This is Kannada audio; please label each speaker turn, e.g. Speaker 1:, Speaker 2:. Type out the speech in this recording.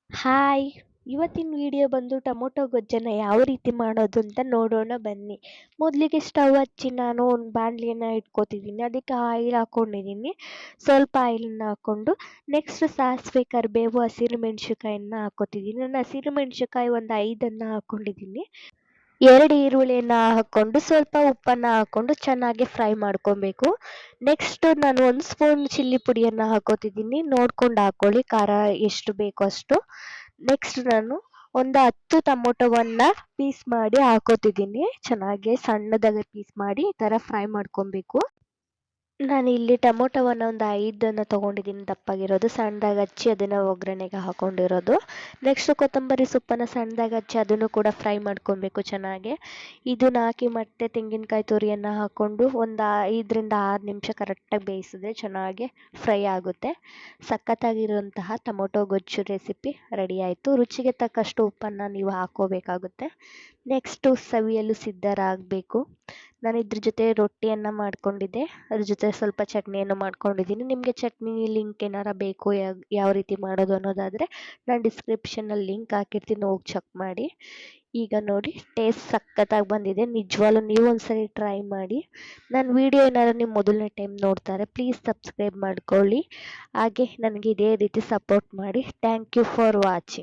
Speaker 1: ಹಾಯ್! ಇವತ್ತಿನ ವಿಡಿಯೋ ಬಂದು ಟೊಮೊಟೊ ಗೊಜ್ಜನ್ನು ಯಾವ ರೀತಿ ಮಾಡೋದು ಅಂತ ನೋಡೋಣ ಬನ್ನಿ. ಮೊದಲಿಗೆ ಸ್ಟವ್ ಹಚ್ಚಿ ನಾನು ಒಂದು ಬಾಣಲಿಯನ್ನು ಇಟ್ಕೋತಿದ್ದೀನಿ. ಅದಕ್ಕೆ ಆಯಿಲ್ ಹಾಕ್ಕೊಂಡಿದ್ದೀನಿ. ಸ್ವಲ್ಪ ಆಯಿಲನ್ನು ಹಾಕ್ಕೊಂಡು ನೆಕ್ಸ್ಟ್ ಸಾಸಿವೆ, ಕರಿಬೇವು, ಹಸಿರುಮೆಣ್ಸಿನ್ಕಾಯನ್ನು ಹಾಕ್ಕೋತಿದ್ದೀನಿ. ನಾನು ಹಸಿರುಮೆಣ್ಸಿನ್ಕಾಯಿ ಒಂದು 5 ಹಾಕ್ಕೊಂಡಿದ್ದೀನಿ. 2 ಈರುಳ್ಳಿಯನ್ನು ಹಾಕ್ಕೊಂಡು ಸ್ವಲ್ಪ ಉಪ್ಪನ್ನು ಹಾಕ್ಕೊಂಡು ಚೆನ್ನಾಗಿ ಫ್ರೈ ಮಾಡ್ಕೊಬೇಕು. ನೆಕ್ಸ್ಟ್ ನಾನು 1 ಸ್ಪೂನ್ ಚಿಲ್ಲಿ ಪುಡಿಯನ್ನು ಹಾಕ್ಕೋತಿದ್ದೀನಿ. ನೋಡ್ಕೊಂಡು ಹಾಕ್ಕೊಳ್ಳಿ, ಖಾರ ಎಷ್ಟು ಬೇಕೋ ಅಷ್ಟು. ನೆಕ್ಸ್ಟ್ ನಾನು ಒಂದು 10 ಟೊಮೊಟೊವನ್ನು ಪೀಸ್ ಮಾಡಿ ಹಾಕ್ಕೋತಿದ್ದೀನಿ. ಚೆನ್ನಾಗಿ ಸಣ್ಣದಾಗಿ ಪೀಸ್ ಮಾಡಿ ಈ ಥರ ಫ್ರೈ ಮಾಡ್ಕೊಬೇಕು. ನಾನು ಇಲ್ಲಿ ಟೊಮೊಟೊವನ್ನು ಒಂದು 5 ತೊಗೊಂಡಿದ್ದೀನಿ, ದಪ್ಪಾಗಿರೋದು. ಸಣ್ಣದಾಗಿ ಹಚ್ಚಿ ಅದನ್ನು ಒಗ್ಗರಣೆಗೆ ಹಾಕ್ಕೊಂಡಿರೋದು. ನೆಕ್ಸ್ಟ್ ಕೊತ್ತಂಬರಿ ಸೊಪ್ಪನ್ನು ಸಣ್ಣದಾಗಿ ಹಚ್ಚಿ ಅದನ್ನು ಕೂಡ ಫ್ರೈ ಮಾಡ್ಕೊಬೇಕು ಚೆನ್ನಾಗಿ. ಇದನ್ನ ಹಾಕಿ ಮತ್ತೆ ತೆಂಗಿನಕಾಯಿ ತುರಿಯನ್ನು ಹಾಕ್ಕೊಂಡು ಒಂದು 5 ರಿಂದ 6 ನಿಮಿಷ ಕರೆಕ್ಟಾಗಿ ಬೇಯಿಸಿದ್ರೆ ಚೆನ್ನಾಗಿ ಫ್ರೈ ಆಗುತ್ತೆ. ಸಖತ್ತಾಗಿರುವಂತಹ ಟೊಮೊಟೊ ಗೊಜ್ಜು ರೆಸಿಪಿ ರೆಡಿ ಆಯಿತು. ರುಚಿಗೆ ತಕ್ಕಷ್ಟು ಉಪ್ಪನ್ನು ನೀವು ಹಾಕ್ಕೋಬೇಕಾಗುತ್ತೆ. ನೆಕ್ಸ್ಟು ಸವಿಯಲು ಸಿದ್ಧರಾಗಬೇಕು. ನಾನು ಇದ್ರ ಜೊತೆ ರೊಟ್ಟಿಯನ್ನು ಮಾಡ್ಕೊಂಡಿದ್ದೆ. ಅದ್ರ ಜೊತೆ ಸ್ವಲ್ಪ ಚಟ್ನಿಯನ್ನು ಮಾಡ್ಕೊಂಡಿದ್ದೀನಿ. ನಿಮಗೆ ಚಟ್ನಿ ಲಿಂಕ್ ಏನಾರ ಬೇಕು, ಯಾವ ರೀತಿ ಮಾಡೋದು ಅನ್ನೋದಾದರೆ ನಾನು ಡಿಸ್ಕ್ರಿಪ್ಷನಲ್ಲಿ ಲಿಂಕ್ ಹಾಕಿರ್ತೀನಿ, ಹೋಗಿ ಚೆಕ್ ಮಾಡಿ. ಈಗ ನೋಡಿ, ಟೇಸ್ಟ್ ಸಖತ್ತಾಗಿ ಬಂದಿದೆ. ನಿಜವಾಗ್ಲೂ ನೀವು ಒಂದ್ಸರಿ ಟ್ರೈ ಮಾಡಿ. ನನ್ನ ವಿಡಿಯೋ ಏನಾದ್ರು ನೀವು ಮೊದಲನೇ ಟೈಮ್ ನೋಡ್ತಾರೆ ಪ್ಲೀಸ್ ಸಬ್ಸ್ಕ್ರೈಬ್ ಮಾಡ್ಕೊಳ್ಳಿ. ಹಾಗೆ ನನಗೆ ಇದೇ ರೀತಿ ಸಪೋರ್ಟ್ ಮಾಡಿ. Thank you for watching.